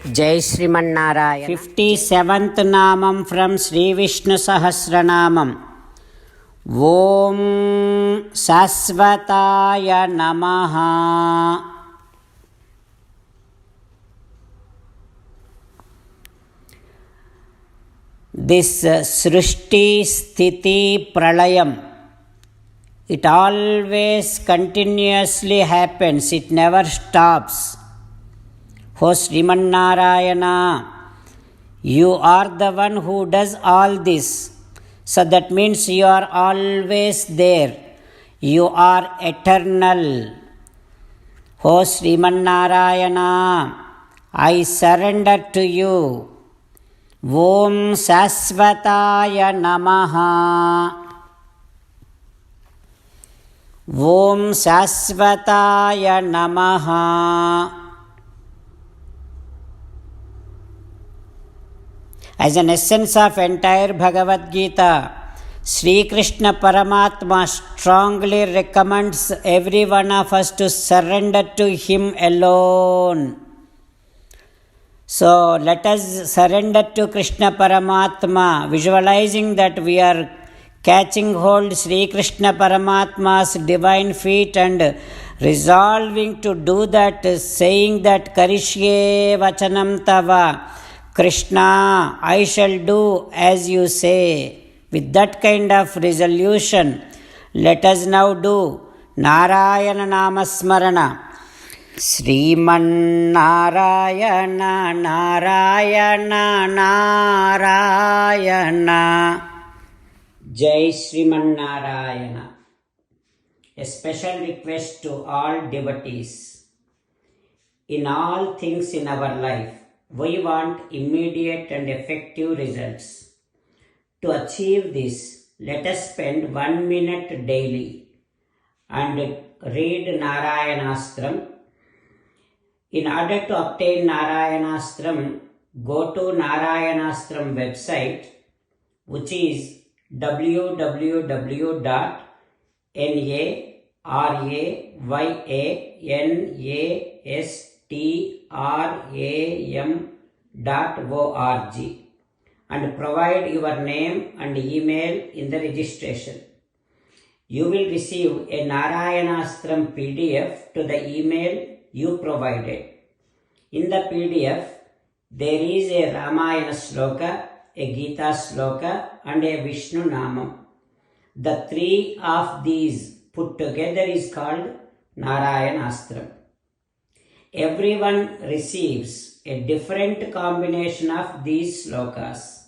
जय श्रीमन्नारायण. 57th नामं from Sri Vishnu Sahasranamam. Om Sasvataya Namaha. This Srishti Sthiti Pralayam, it always continuously happens, it never stops. O Srimannarayana, you are the one who does all this. So that means you are always there. You are eternal. O Srimannarayana, I surrender to you. Om Sasvataya Namaha. Om Sasvataya Namaha. As an essence of entire Bhagavad Gita, Sri Krishna Paramatma strongly recommends every one of us to surrender to Him alone. So let us surrender to Krishna Paramatma, visualizing that we are catching hold Sri Krishna Paramatma's divine feet and resolving to do that, saying that Karishye Vachanam Tava. Krishna, I shall do as you say. With that kind of resolution, let us now do Narayana Namasmarana. Sriman Narayana Narayana Narayana. Jai Sriman Narayana. A special request to all devotees. In all things in our life, we want immediate and effective results. To achieve this, let us spend 1 minute daily and read Narayanastram. In order to obtain Narayanastram, go to Narayanastram website, which is www.narayanaastram.org and provide your name and email in the registration. You will receive a Narayanastram PDF to the email you provided. In the PDF, there is a Ramayana Shloka, a Gita Shloka and a Vishnu Namam. The three of these put together is called Narayanastram. Everyone receives a different combination of these slokas.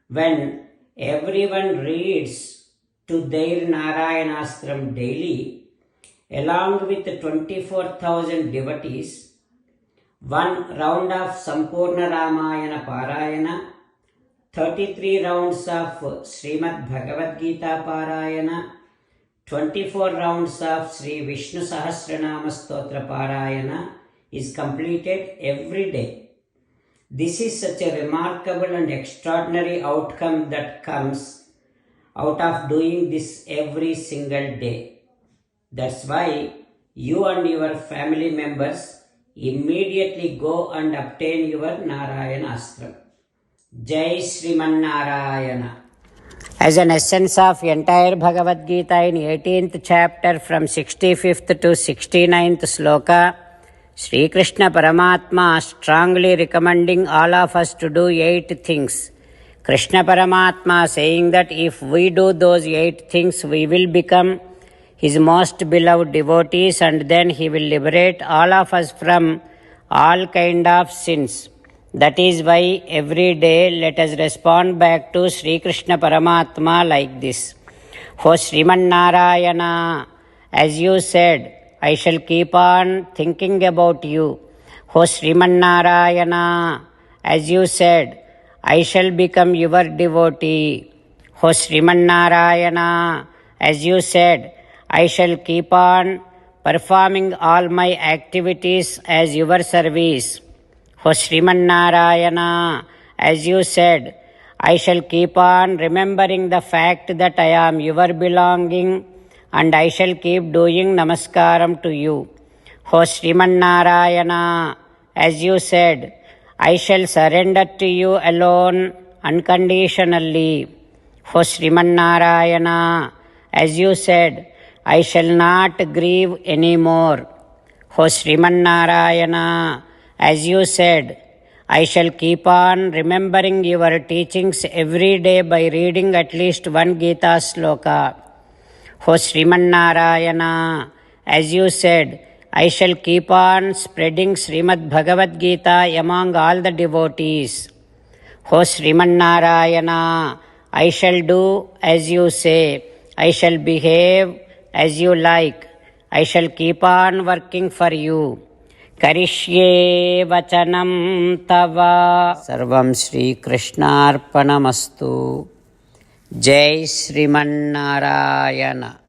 When everyone reads to their Narayanastram daily, along with 24,000 devotees, one round of Sampurna Ramayana Parayana, 33 rounds of Srimad Bhagavad Gita Parayana, 24 rounds of Sri Vishnu Sahasranama Stotra Parayana is completed every day. This is such a remarkable and extraordinary outcome that comes out of doing this every single day. That's why you and your family members immediately go and obtain your Narayanastram. Jai Sriman Narayana. As an essence of entire Bhagavad Gita in 18th chapter from 65th to 69th sloka, Sri Krishna Paramatma strongly recommending all of us to do 8 things. Krishna Paramatma saying that if we do those 8 things, we will become His most beloved devotees and then He will liberate all of us from all kind of sins. That is why every day let us respond back to Sri Krishna Paramatma like this. O Sriman Narayana, as you said, I shall keep on thinking about you. O Sriman Narayana, as you said, I shall become your devotee. O Sriman Narayana, as you said, I shall keep on performing all my activities as your service. O Sriman Narayana, as you said, I shall keep on remembering the fact that I am your belonging and I shall keep doing namaskaram to you. O Sriman Narayana, as you said, I shall surrender to you alone unconditionally. O Sriman Narayana, as you said, I shall not grieve anymore. O Sriman Narayana, as you said, I shall keep on remembering your teachings every day by reading at least one Gita sloka. O Sriman Narayana, as you said, I shall keep on spreading Srimad Bhagavad Gita among all the devotees. O Sriman Narayana, I shall do as you say. I shall behave as you like. I shall keep on working for you. Karishye vachanam tava. Sarvam Shri Krishnarpanamastu. Jai Sriman Narayana.